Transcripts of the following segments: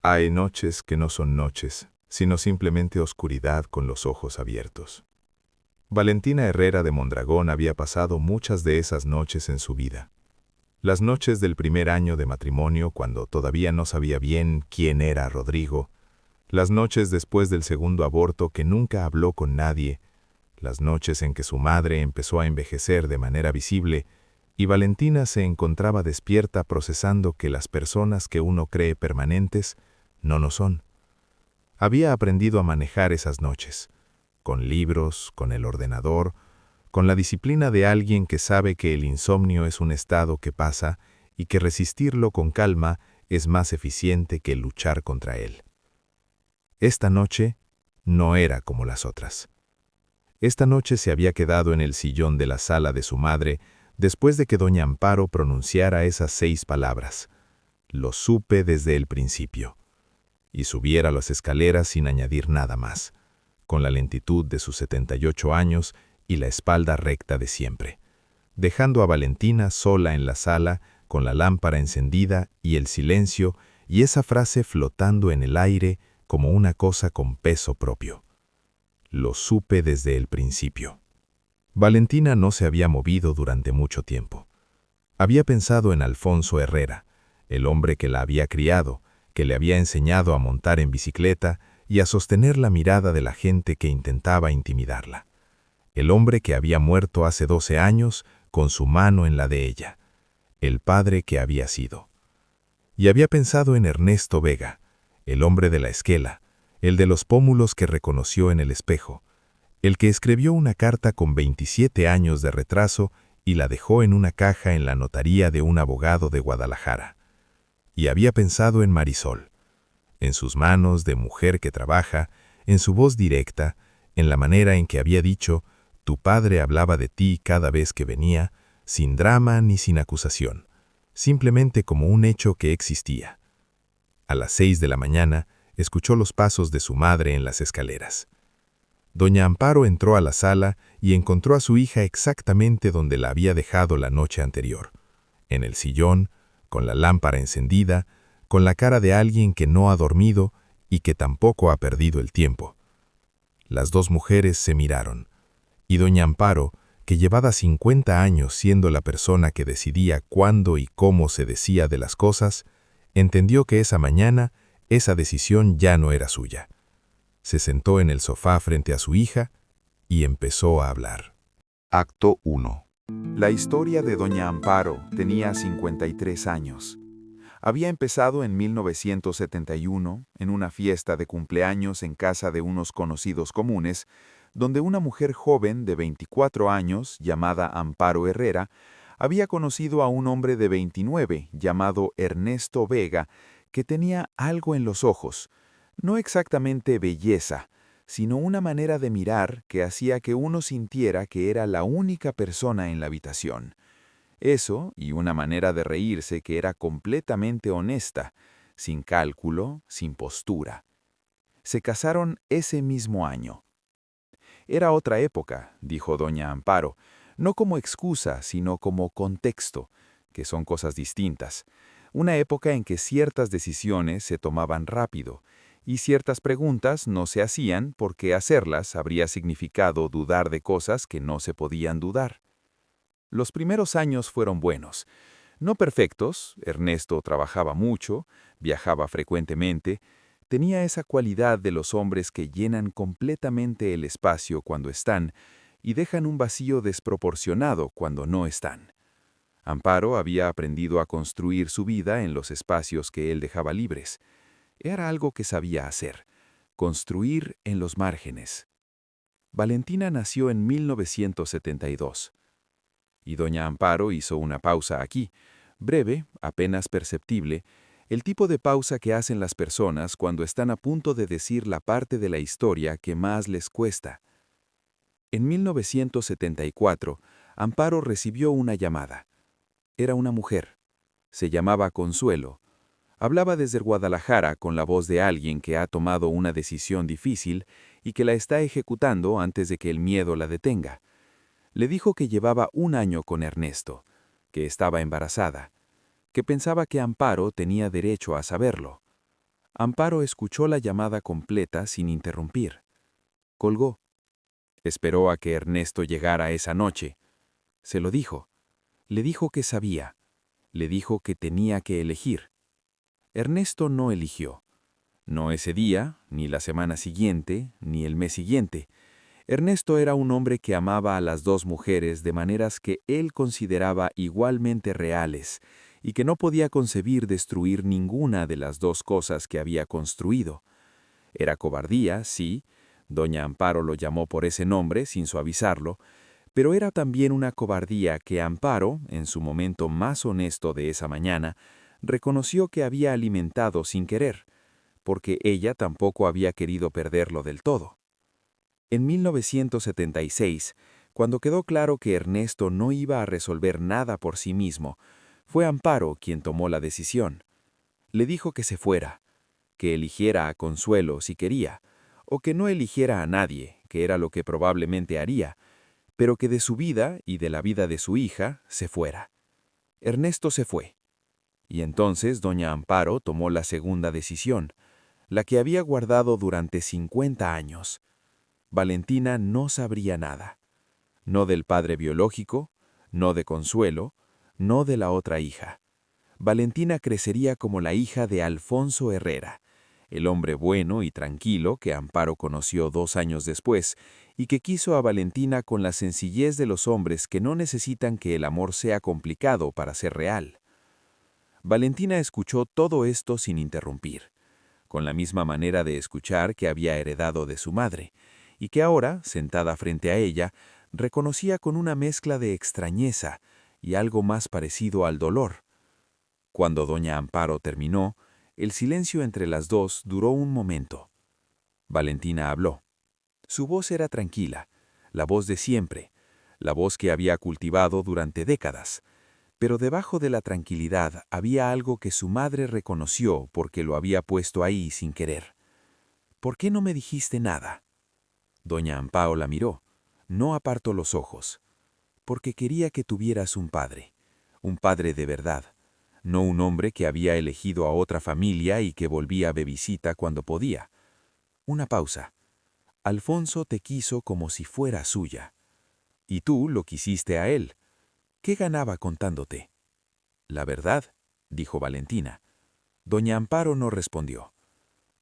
Hay noches que no son noches, sino simplemente oscuridad con los ojos abiertos. Valentina Herrera de Mondragón había pasado muchas de esas noches en su vida. Las noches del primer año de matrimonio, cuando todavía no sabía bien quién era Rodrigo, las noches después del segundo aborto que nunca habló con nadie, las noches en que su madre empezó a envejecer de manera visible y Valentina se encontraba despierta procesando que las personas que uno cree permanentes no lo son. Había aprendido a manejar esas noches, con libros, con el ordenador, con la disciplina de alguien que sabe que el insomnio es un estado que pasa y que resistirlo con calma es más eficiente que luchar contra él. Esta noche no era como las otras. Esta noche se había quedado en el sillón de la sala de su madre después de que doña Amparo pronunciara esas 6 palabras. Lo supe desde el principio. Y subiera las escaleras sin añadir nada más, con la lentitud de sus 78 años y la espalda recta de siempre, dejando a Valentina sola en la sala con la lámpara encendida y el silencio y esa frase flotando en el aire como una cosa con peso propio. Lo supe desde el principio. Valentina no se había movido durante mucho tiempo. Había pensado en Alfonso Herrera, el hombre que la había criado, que le había enseñado a montar en bicicleta y a sostener la mirada de la gente que intentaba intimidarla. El hombre que había muerto hace 12 años con su mano en la de ella. El padre que había sido. Y había pensado en Ernesto Vega, el hombre de la esquela, el de los pómulos que reconoció en el espejo, el que escribió una carta con 27 años de retraso y la dejó en una caja en la notaría de un abogado de Guadalajara. Y había pensado en Marisol, en sus manos de mujer que trabaja, en su voz directa, en la manera en que había dicho, tu padre hablaba de ti cada vez que venía, sin drama ni sin acusación, simplemente como un hecho que existía. A las 6 de la mañana, escuchó los pasos de su madre en las escaleras. Doña Amparo entró a la sala y encontró a su hija exactamente donde la había dejado la noche anterior, en el sillón, con la lámpara encendida, con la cara de alguien que no ha dormido y que tampoco ha perdido el tiempo. Las dos mujeres se miraron, y doña Amparo, que llevaba 50 años siendo la persona que decidía cuándo y cómo se decía de las cosas, entendió que esa mañana esa decisión ya no era suya. Se sentó en el sofá frente a su hija y empezó a hablar. Acto 1. La historia de doña Amparo tenía 53 años. Había empezado en 1971 en una fiesta de cumpleaños en casa de unos conocidos comunes, donde una mujer joven de 24 años, llamada Amparo Herrera, había conocido a un hombre de 29, llamado Ernesto Vega, que tenía algo en los ojos, no exactamente belleza, sino una manera de mirar que hacía que uno sintiera que era la única persona en la habitación. Eso y una manera de reírse que era completamente honesta, sin cálculo, sin postura. Se casaron ese mismo año. Era otra época, dijo doña Amparo, no como excusa, sino como contexto, que son cosas distintas. Una época en que ciertas decisiones se tomaban rápido, y ciertas preguntas no se hacían porque hacerlas habría significado dudar de cosas que no se podían dudar. Los primeros años fueron buenos. No perfectos, Ernesto trabajaba mucho, viajaba frecuentemente, tenía esa cualidad de los hombres que llenan completamente el espacio cuando están y dejan un vacío desproporcionado cuando no están. Amparo había aprendido a construir su vida en los espacios que él dejaba libres. Era algo que sabía hacer, construir en los márgenes. Valentina nació en 1972. Y doña Amparo hizo una pausa aquí, breve, apenas perceptible, el tipo de pausa que hacen las personas cuando están a punto de decir la parte de la historia que más les cuesta. En 1974, Amparo recibió una llamada. Era una mujer. Se llamaba Consuelo. Hablaba desde Guadalajara con la voz de alguien que ha tomado una decisión difícil y que la está ejecutando antes de que el miedo la detenga. Le dijo que llevaba un año con Ernesto, que estaba embarazada, que pensaba que Amparo tenía derecho a saberlo. Amparo escuchó la llamada completa sin interrumpir. Colgó. Esperó a que Ernesto llegara esa noche. Se lo dijo. Le dijo que sabía. Le dijo que tenía que elegir. Ernesto no eligió. No ese día, ni la semana siguiente, ni el mes siguiente. Ernesto era un hombre que amaba a las dos mujeres de maneras que él consideraba igualmente reales y que no podía concebir destruir ninguna de las dos cosas que había construido. Era cobardía, sí, doña Amparo lo llamó por ese nombre sin suavizarlo, pero era también una cobardía que Amparo, en su momento más honesto de esa mañana, reconoció que había alimentado sin querer, porque ella tampoco había querido perderlo del todo. En 1976, cuando quedó claro que Ernesto no iba a resolver nada por sí mismo, fue Amparo quien tomó la decisión. Le dijo que se fuera, que eligiera a Consuelo si quería, o que no eligiera a nadie, que era lo que probablemente haría, pero que de su vida y de la vida de su hija se fuera. Ernesto se fue. Y entonces doña Amparo tomó la segunda decisión, la que había guardado durante 50 años. Valentina no sabría nada. No del padre biológico, no de Consuelo, no de la otra hija. Valentina crecería como la hija de Alfonso Herrera, el hombre bueno y tranquilo que Amparo conoció 2 años después y que quiso a Valentina con la sencillez de los hombres que no necesitan que el amor sea complicado para ser real. Valentina escuchó todo esto sin interrumpir, con la misma manera de escuchar que había heredado de su madre, y que ahora, sentada frente a ella, reconocía con una mezcla de extrañeza y algo más parecido al dolor. Cuando doña Amparo terminó, el silencio entre las dos duró un momento. Valentina habló. Su voz era tranquila, la voz de siempre, la voz que había cultivado durante décadas, pero debajo de la tranquilidad había algo que su madre reconoció porque lo había puesto ahí sin querer. ¿Por qué no me dijiste nada? Doña Amparo la miró. No apartó los ojos. Porque quería que tuvieras un padre de verdad, no un hombre que había elegido a otra familia y que volvía de visita cuando podía. Una pausa. Alfonso te quiso como si fuera suya. Y tú lo quisiste a él. ¿Qué ganaba contándote? La verdad, dijo Valentina. Doña Amparo no respondió.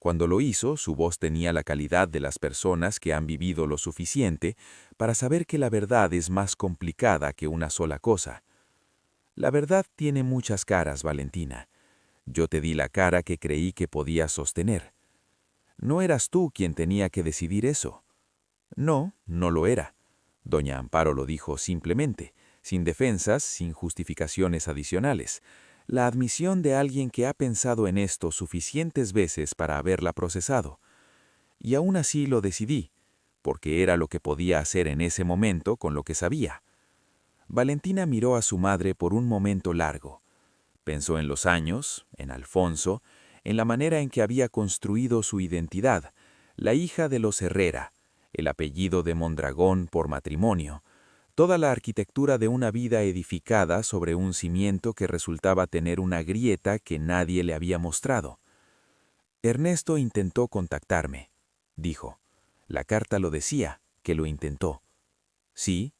Cuando lo hizo, su voz tenía la calidad de las personas que han vivido lo suficiente para saber que la verdad es más complicada que una sola cosa. La verdad tiene muchas caras, Valentina. Yo te di la cara que creí que podías sostener. No eras tú quien tenía que decidir eso. No, no lo era. Doña Amparo lo dijo simplemente, sin defensas, sin justificaciones adicionales. La admisión de alguien que ha pensado en esto suficientes veces para haberla procesado. Y aún así lo decidí, porque era lo que podía hacer en ese momento con lo que sabía. Valentina miró a su madre por un momento largo. Pensó en los años, en Alfonso, en la manera en que había construido su identidad, la hija de los Herrera, el apellido de Mondragón por matrimonio, toda la arquitectura de una vida edificada sobre un cimiento que resultaba tener una grieta que nadie le había mostrado. Ernesto intentó contactarme, dijo. La carta lo decía, que lo intentó. Sí,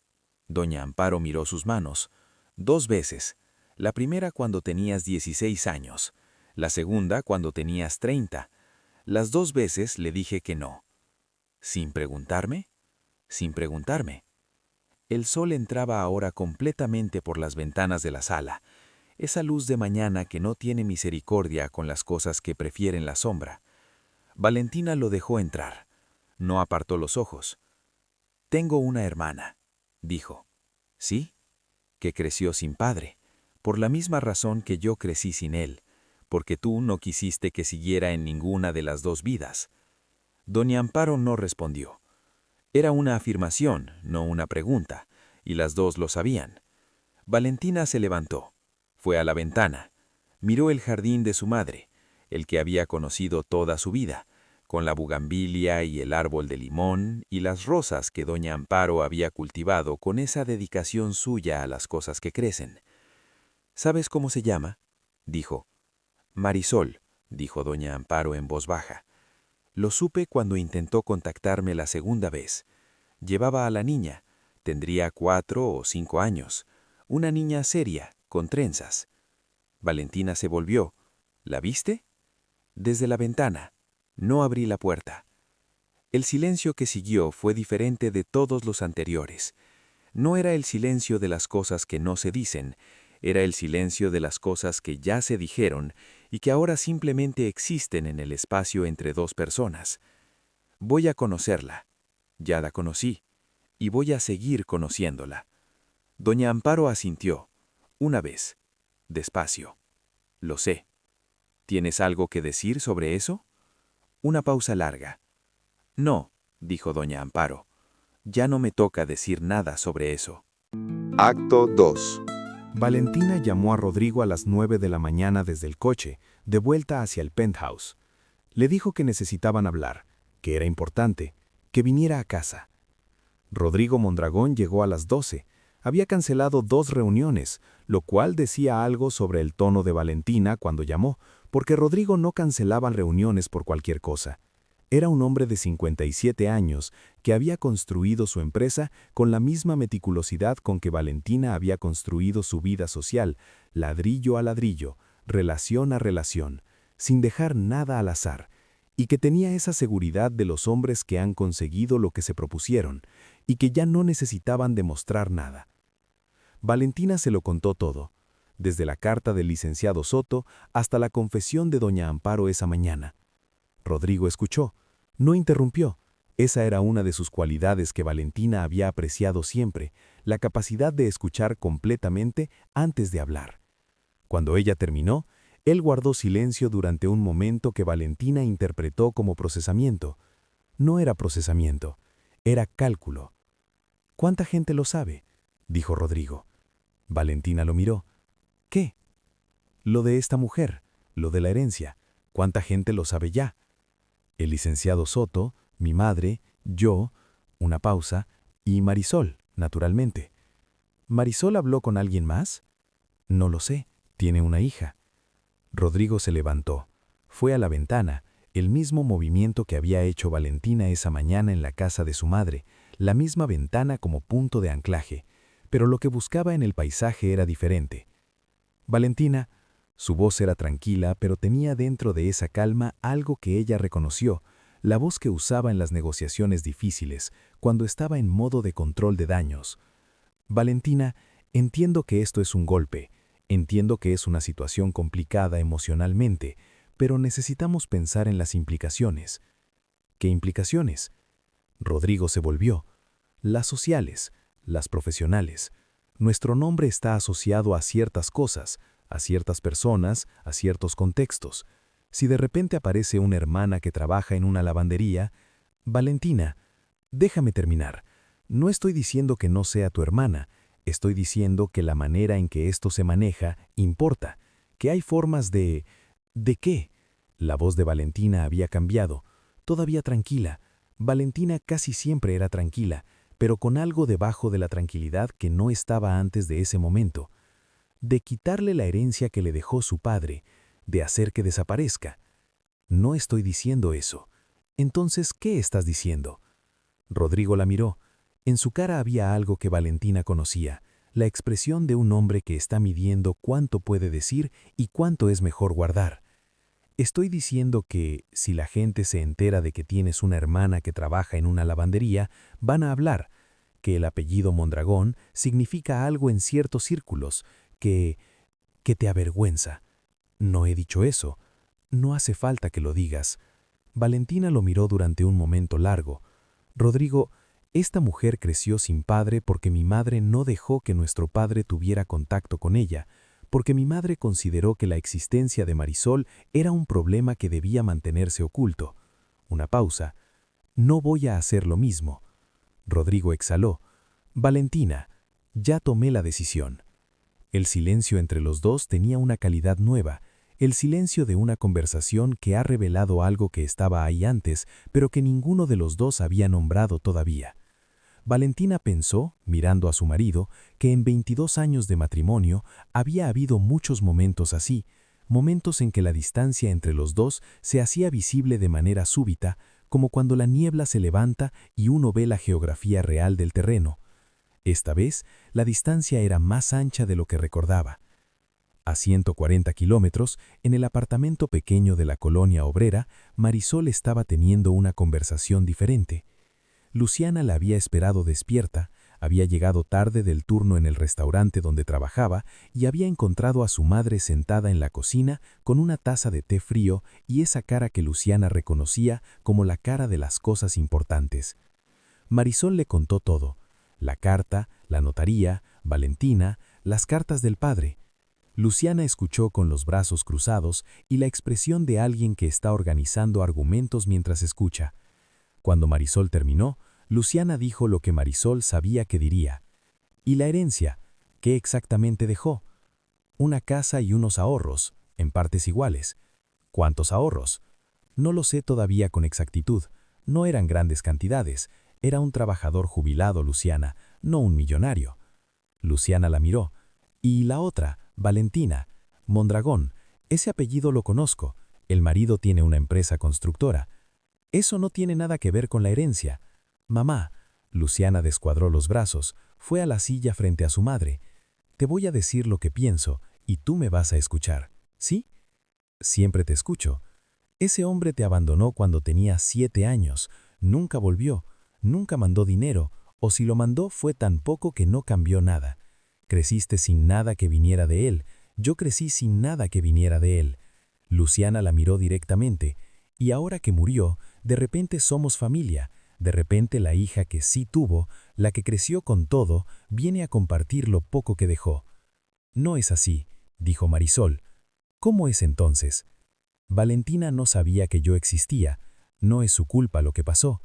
doña Amparo miró sus manos. 2 veces. La primera cuando tenías 16 años. La segunda cuando tenías 30. Las 2 veces le dije que no. ¿Sin preguntarme? Sin preguntarme. El sol entraba ahora completamente por las ventanas de la sala, esa luz de mañana que no tiene misericordia con las cosas que prefieren la sombra. Valentina lo dejó entrar. No apartó los ojos. Tengo una hermana, dijo. ¿Sí? Que creció sin padre, por la misma razón que yo crecí sin él, porque tú no quisiste que siguiera en ninguna de las 2 vidas. Doña Amparo no respondió. Era una afirmación, no una pregunta, y las dos lo sabían. Valentina se levantó, fue a la ventana, miró el jardín de su madre, el que había conocido toda su vida, con la bugambilia y el árbol de limón y las rosas que doña Amparo había cultivado con esa dedicación suya a las cosas que crecen. ¿Sabes cómo se llama? Dijo. Marisol, dijo doña Amparo en voz baja. Lo supe cuando intentó contactarme la segunda vez. Llevaba a la niña, tendría 4 o 5 años, una niña seria, con trenzas. Valentina se volvió. ¿La viste? Desde la ventana. No abrí la puerta. El silencio que siguió fue diferente de todos los anteriores. No era el silencio de las cosas que no se dicen, era el silencio de las cosas que ya se dijeron y que ahora simplemente existen en el espacio entre dos personas. Voy a conocerla. Ya la conocí. Y voy a seguir conociéndola. Doña Amparo asintió. Una vez. Despacio. Lo sé. ¿Tienes algo que decir sobre eso? Una pausa larga. No, dijo doña Amparo. Ya no me toca decir nada sobre eso. Acto 2. Valentina llamó a Rodrigo a las 9 de la mañana desde el coche, de vuelta hacia el penthouse. Le dijo que necesitaban hablar, que era importante, que viniera a casa. Rodrigo Mondragón llegó a las 12. Había cancelado 2 reuniones, lo cual decía algo sobre el tono de Valentina cuando llamó, porque Rodrigo no cancelaba reuniones por cualquier cosa. Era un hombre de 57 años que había construido su empresa con la misma meticulosidad con que Valentina había construido su vida social, ladrillo a ladrillo, relación a relación, sin dejar nada al azar, y que tenía esa seguridad de los hombres que han conseguido lo que se propusieron, y que ya no necesitaban demostrar nada. Valentina se lo contó todo, desde la carta del licenciado Soto hasta la confesión de doña Amparo esa mañana. Rodrigo escuchó. No interrumpió. Esa era una de sus cualidades que Valentina había apreciado siempre, la capacidad de escuchar completamente antes de hablar. Cuando ella terminó, él guardó silencio durante un momento que Valentina interpretó como procesamiento. No era procesamiento, era cálculo. «¿Cuánta gente lo sabe?», dijo Rodrigo. Valentina lo miró. «¿Qué?». «Lo de esta mujer, lo de la herencia. ¿Cuánta gente lo sabe ya?». «El licenciado Soto, mi madre, yo», una pausa, «y Marisol, naturalmente». «¿Marisol habló con alguien más?». «No lo sé, tiene una hija». Rodrigo se levantó. Fue a la ventana, el mismo movimiento que había hecho Valentina esa mañana en la casa de su madre, la misma ventana como punto de anclaje, pero lo que buscaba en el paisaje era diferente. Valentina, su voz era tranquila, pero tenía dentro de esa calma algo que ella reconoció, la voz que usaba en las negociaciones difíciles, cuando estaba en modo de control de daños. «Valentina, entiendo que esto es un golpe, entiendo que es una situación complicada emocionalmente, pero necesitamos pensar en las implicaciones». «¿Qué implicaciones?». Rodrigo se volvió. «Las sociales, las profesionales. Nuestro nombre está asociado a ciertas cosas, a ciertas personas, a ciertos contextos. Si de repente aparece una hermana que trabaja en una lavandería, Valentina, déjame terminar. No estoy diciendo que no sea tu hermana, estoy diciendo que la manera en que esto se maneja importa, que hay formas de... ¿De qué?». La voz de Valentina había cambiado, todavía tranquila. Valentina casi siempre era tranquila, pero con algo debajo de la tranquilidad que no estaba antes de ese momento. De quitarle la herencia que le dejó su padre, de hacer que desaparezca. «No estoy diciendo eso». «Entonces, ¿qué estás diciendo?». Rodrigo la miró. En su cara había algo que Valentina conocía, la expresión de un hombre que está midiendo cuánto puede decir y cuánto es mejor guardar. «Estoy diciendo que, si la gente se entera de que tienes una hermana que trabaja en una lavandería, van a hablar, que el apellido Mondragón significa algo en ciertos círculos, que te avergüenza». «No he dicho eso. No hace falta que lo digas». Valentina lo miró durante un momento largo. «Rodrigo, esta mujer creció sin padre porque mi madre no dejó que nuestro padre tuviera contacto con ella, porque mi madre consideró que la existencia de Marisol era un problema que debía mantenerse oculto». Una pausa. «No voy a hacer lo mismo». Rodrigo exhaló. «Valentina, ya tomé la decisión». El silencio entre los dos tenía una calidad nueva, el silencio de una conversación que ha revelado algo que estaba ahí antes, pero que ninguno de los dos había nombrado todavía. Valentina pensó, mirando a su marido, que en 22 años de matrimonio había habido muchos momentos así, momentos en que la distancia entre los dos se hacía visible de manera súbita, como cuando la niebla se levanta y uno ve la geografía real del terreno. Esta vez, la distancia era más ancha de lo que recordaba. A 140 kilómetros, en el apartamento pequeño de la colonia obrera, Marisol estaba teniendo una conversación diferente. Luciana la había esperado despierta, había llegado tarde del turno en el restaurante donde trabajaba y había encontrado a su madre sentada en la cocina con una taza de té frío y esa cara que Luciana reconocía como la cara de las cosas importantes. Marisol le contó todo: la carta, la notaría, Valentina, las cartas del padre. Luciana escuchó con los brazos cruzados y la expresión de alguien que está organizando argumentos mientras escucha. Cuando Marisol terminó, Luciana dijo lo que Marisol sabía que diría. ¿Y la herencia? ¿Qué exactamente dejó? Una casa y unos ahorros, en partes iguales. ¿Cuántos ahorros? No lo sé todavía con exactitud. No eran grandes cantidades. Era un trabajador jubilado, Luciana, no un millonario. Luciana la miró. ¿Y la otra, Valentina? Mondragón. Ese apellido lo conozco. El marido tiene una empresa constructora. Eso no tiene nada que ver con la herencia. Mamá, Luciana descuadró los brazos, fue a la silla frente a su madre. Te voy a decir lo que pienso y tú me vas a escuchar, ¿sí? Siempre te escucho. Ese hombre te abandonó cuando tenía 7 años, nunca volvió, nunca mandó dinero, o si lo mandó fue tan poco que no cambió nada. Creciste sin nada que viniera de él, yo crecí sin nada que viniera de él. Luciana la miró directamente, y ahora que murió, de repente somos familia. De repente la hija que sí tuvo, la que creció con todo, viene a compartir lo poco que dejó. No es así, dijo Marisol. ¿Cómo es entonces? Valentina no sabía que yo existía. No es su culpa lo que pasó.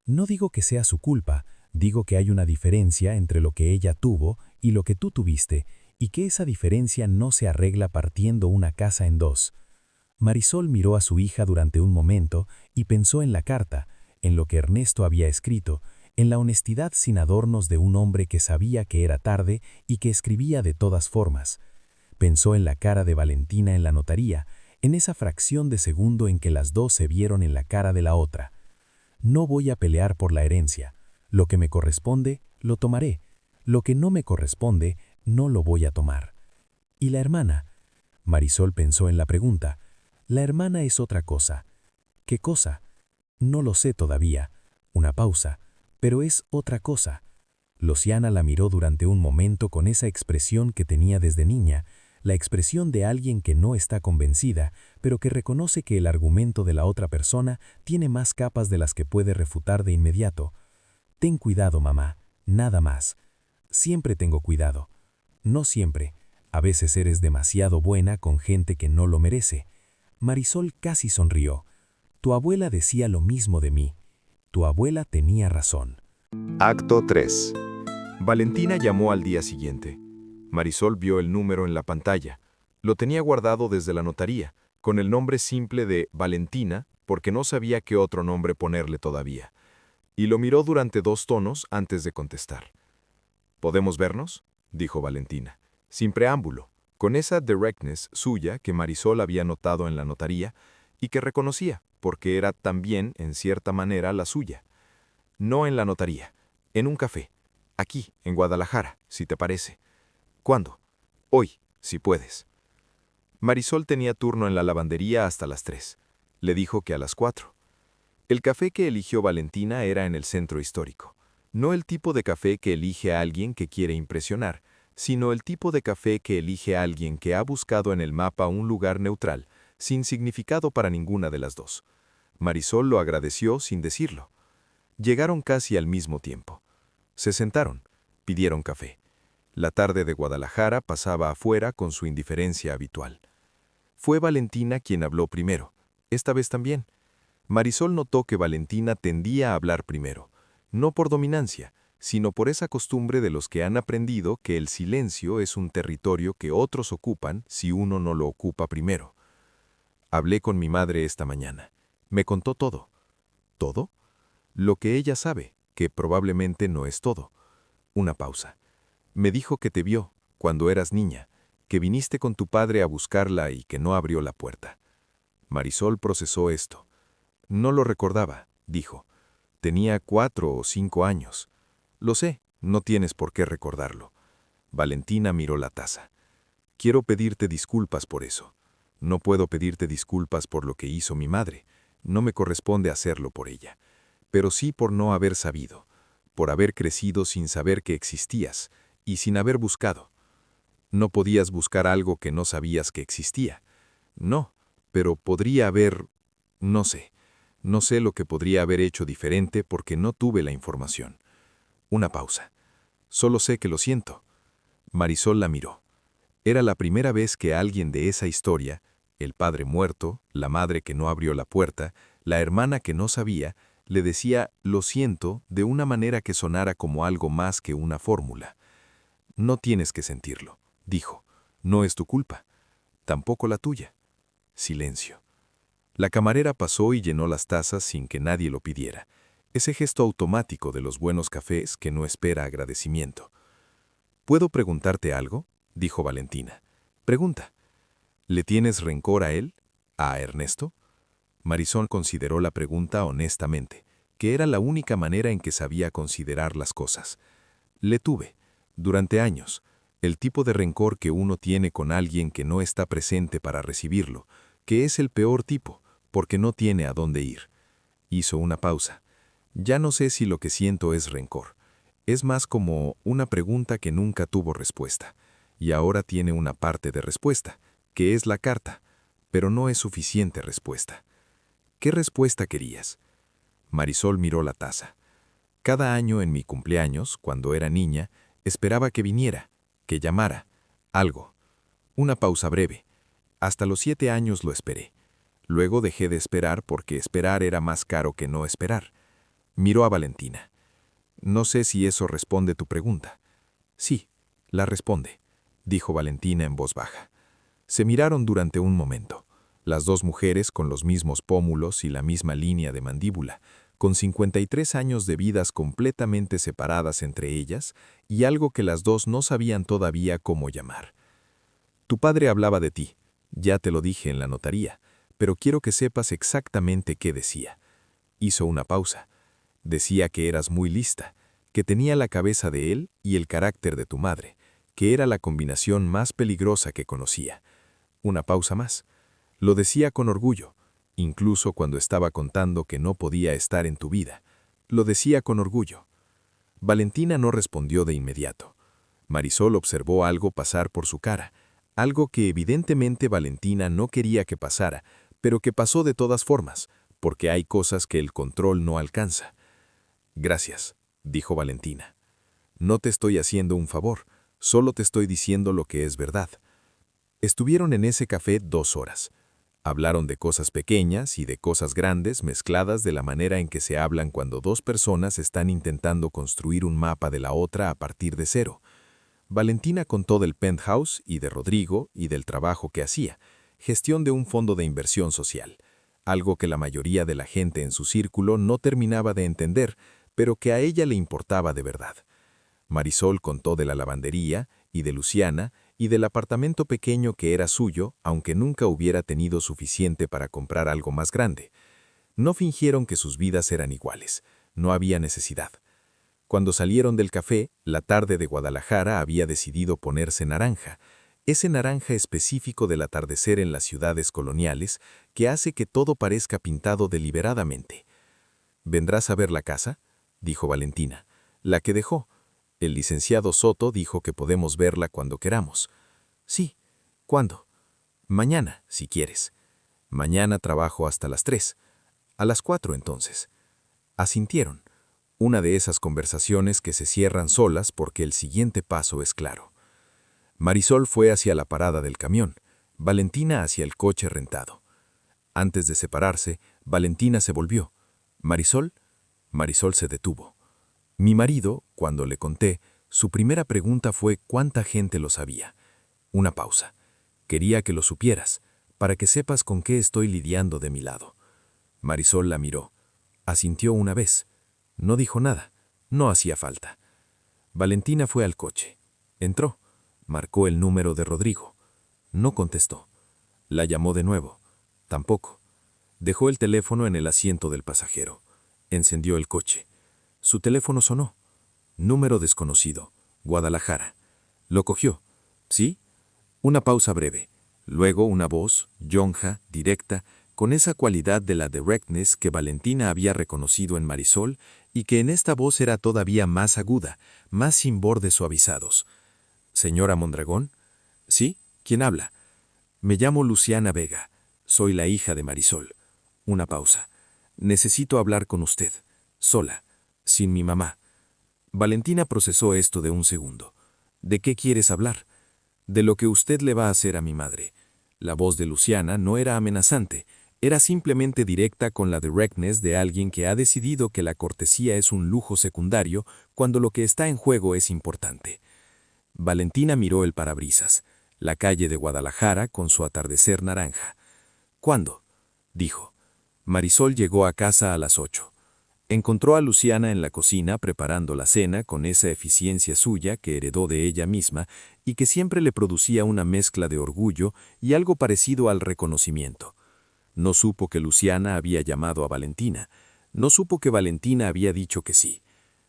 No digo que sea su culpa, digo que hay una diferencia entre lo que ella tuvo y lo que tú tuviste, y que esa diferencia no se arregla partiendo una casa en dos. Marisol miró a su hija durante un momento y pensó en la carta, en lo que Ernesto había escrito, en la honestidad sin adornos de un hombre que sabía que era tarde y que escribía de todas formas. Pensó en la cara de Valentina en la notaría, en esa fracción de segundo en que las dos se vieron en la cara de la otra. No voy a pelear por la herencia. Lo que me corresponde, lo tomaré. Lo que no me corresponde, no lo voy a tomar. ¿Y la hermana? Marisol pensó en la pregunta. La hermana es otra cosa. ¿Qué cosa? No lo sé todavía. Una pausa. Pero es otra cosa. Luciana la miró durante un momento con esa expresión que tenía desde niña, la expresión de alguien que no está convencida, pero que reconoce que el argumento de la otra persona tiene más capas de las que puede refutar de inmediato. Ten cuidado, mamá, nada más. Siempre tengo cuidado. No siempre. A veces eres demasiado buena con gente que no lo merece. Marisol casi sonrió. Tu abuela decía lo mismo de mí. Tu abuela tenía razón. Acto 3. Valentina llamó al día siguiente. Marisol vio el número en la pantalla. Lo tenía guardado desde la notaría, con el nombre simple de Valentina, porque no sabía qué otro nombre ponerle todavía. Y lo miró durante 2 tonos antes de contestar. ¿Podemos vernos?, dijo Valentina, sin preámbulo, con esa directness suya que Marisol había notado en la notaría y que reconocía, porque era también, en cierta manera, la suya. No en la notaría, en un café, aquí, en Guadalajara, si te parece. ¿Cuándo? Hoy, si puedes. Marisol tenía turno en la lavandería hasta las 3. Le dijo que a las 4. El café que eligió Valentina era en el centro histórico. No el tipo de café que elige a alguien que quiere impresionar, sino el tipo de café que elige a alguien que ha buscado en el mapa un lugar neutral, sin significado para ninguna de las dos. Marisol lo agradeció sin decirlo. Llegaron casi al mismo tiempo. Se sentaron, pidieron café. La tarde de Guadalajara pasaba afuera con su indiferencia habitual. Fue Valentina quien habló primero, esta vez también. Marisol notó que Valentina tendía a hablar primero, no por dominancia, sino por esa costumbre de los que han aprendido que el silencio es un territorio que otros ocupan si uno no lo ocupa primero. Hablé con mi madre esta mañana. Me contó todo. ¿Todo? Lo que ella sabe, que probablemente no es todo. Una pausa. Me dijo que te vio, cuando eras niña, que viniste con tu padre a buscarla y que no abrió la puerta. Marisol procesó esto. No lo recordaba, dijo. Tenía 4 o 5 años. Lo sé, no tienes por qué recordarlo. Valentina miró la taza. Quiero pedirte disculpas por eso. No puedo pedirte disculpas por lo que hizo mi madre. No me corresponde hacerlo por ella. Pero sí por no haber sabido, por haber crecido sin saber que existías y sin haber buscado. No podías buscar algo que no sabías que existía. No, pero podría haber... No sé. No sé lo que podría haber hecho diferente porque no tuve la información. Una pausa. Solo sé que lo siento. Marisol la miró. Era la primera vez que alguien de esa historia, el padre muerto, la madre que no abrió la puerta, la hermana que no sabía, le decía «lo siento» de una manera que sonara como algo más que una fórmula. «No tienes que sentirlo», dijo. «No es tu culpa. Tampoco la tuya». Silencio. La camarera pasó y llenó las tazas sin que nadie lo pidiera. Ese gesto automático de los buenos cafés que no espera agradecimiento. «¿Puedo preguntarte algo?», dijo Valentina. «Pregunta. ¿Le tienes rencor a él? ¿A Ernesto?». Marisol consideró la pregunta honestamente, que era la única manera en que sabía considerar las cosas. «Le tuve, durante años, el tipo de rencor que uno tiene con alguien que no está presente para recibirlo, que es el peor tipo, porque no tiene a dónde ir». Hizo una pausa. «Ya no sé si lo que siento es rencor. Es más como una pregunta que nunca tuvo respuesta, y ahora tiene una parte de respuesta, que es la carta, pero no es suficiente respuesta». «¿Qué respuesta querías?». Marisol miró la taza. «Cada año en mi cumpleaños, cuando era niña, esperaba que viniera, que llamara, algo». Una pausa breve. «Hasta los 7 años lo esperé. Luego dejé de esperar porque esperar era más caro que no esperar». Miró a Valentina. «No sé si eso responde tu pregunta». «Sí, la responde», dijo Valentina en voz baja. Se miraron durante un momento. Las dos mujeres con los mismos pómulos y la misma línea de mandíbula, con 53 años de vidas completamente separadas entre ellas y algo que las dos no sabían todavía cómo llamar. «Tu padre hablaba de ti, ya te lo dije en la notaría, pero quiero que sepas exactamente qué decía». Hizo una pausa. «Decía que eras muy lista, que tenía la cabeza de él y el carácter de tu madre, que era la combinación más peligrosa que conocía». Una pausa más. «Lo decía con orgullo, incluso cuando estaba contando que no podía estar en tu vida. Lo decía con orgullo». Valentina no respondió de inmediato. Marisol observó algo pasar por su cara, algo que evidentemente Valentina no quería que pasara, pero que pasó de todas formas, porque hay cosas que el control no alcanza. «Gracias», dijo Valentina. «No te estoy haciendo un favor, solo te estoy diciendo lo que es verdad». Estuvieron en ese café 2 horas. Hablaron de cosas pequeñas y de cosas grandes mezcladas de la manera en que se hablan cuando dos personas están intentando construir un mapa de la otra a partir de cero. Valentina contó del penthouse y de Rodrigo y del trabajo que hacía, gestión de un fondo de inversión social, algo que la mayoría de la gente en su círculo no terminaba de entender, pero que a ella le importaba de verdad. Marisol contó de la lavandería y de Luciana y del apartamento pequeño que era suyo, aunque nunca hubiera tenido suficiente para comprar algo más grande. No fingieron que sus vidas eran iguales, no había necesidad. Cuando salieron del café, la tarde de Guadalajara había decidido ponerse naranja, ese naranja específico del atardecer en las ciudades coloniales que hace que todo parezca pintado deliberadamente. «¿Vendrás a ver la casa?», dijo Valentina. «La que dejó. El licenciado Soto dijo que podemos verla cuando queramos». «Sí. ¿Cuándo?». «Mañana, si quieres». «Mañana trabajo hasta las 3. A las 4 entonces». Asintieron. Una de esas conversaciones que se cierran solas porque el siguiente paso es claro. Marisol fue hacia la parada del camión, Valentina hacia el coche rentado. Antes de separarse, Valentina se volvió. «¿Marisol?». Marisol se detuvo. Mi marido, cuando le conté, su primera pregunta fue ¿cuánta gente lo sabía? Una pausa. «Quería que lo supieras, para que sepas con qué estoy lidiando de mi lado». Marisol la miró. Asintió una vez. No dijo nada. No hacía falta. Valentina fue al coche. Entró. Marcó el número de Rodrigo. No contestó. La llamó de nuevo. Tampoco. Dejó el teléfono en el asiento del pasajero. Encendió el coche. Su teléfono sonó. Número desconocido. Guadalajara. Lo cogió. ¿Sí? Una pausa breve. Luego una voz, yonja, directa, con esa cualidad de la directness que Valentina había reconocido en Marisol y que en esta voz era todavía más aguda, más sin bordes suavizados. «¿Señora Mondragón?» «Sí, ¿quién habla?» «Me llamo Luciana Vega. Soy la hija de Marisol». Una pausa. «Necesito hablar con usted. Sola. Sin mi mamá». Valentina procesó esto de un segundo. «¿De qué quieres hablar?» «De lo que usted le va a hacer a mi madre». La voz de Luciana no era amenazante, era simplemente directa con la directness de alguien que ha decidido que la cortesía es un lujo secundario cuando lo que está en juego es importante. Valentina miró el parabrisas, la calle de Guadalajara con su atardecer naranja. «¿Cuándo?», dijo. Marisol llegó a casa a las 8. Encontró a Luciana en la cocina preparando la cena con esa eficiencia suya que heredó de ella misma y que siempre le producía una mezcla de orgullo y algo parecido al reconocimiento. No supo que Luciana había llamado a Valentina. No supo que Valentina había dicho que sí.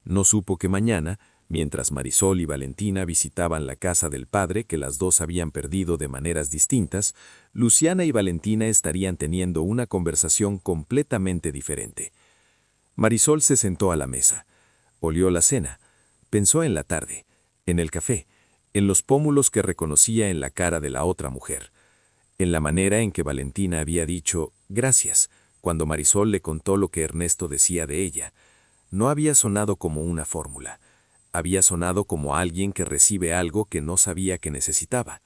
No supo que mañana, mientras Marisol y Valentina visitaban la casa del padre que las dos habían perdido de maneras distintas, Luciana y Valentina estarían teniendo una conversación completamente diferente. Marisol se sentó a la mesa. Olió la cena. Pensó en la tarde, en el café, en los pómulos que reconocía en la cara de la otra mujer, en la manera en que Valentina había dicho «gracias» cuando Marisol le contó lo que Ernesto decía de ella. No había sonado como una fórmula. Había sonado como alguien que recibe algo que no sabía que necesitaba.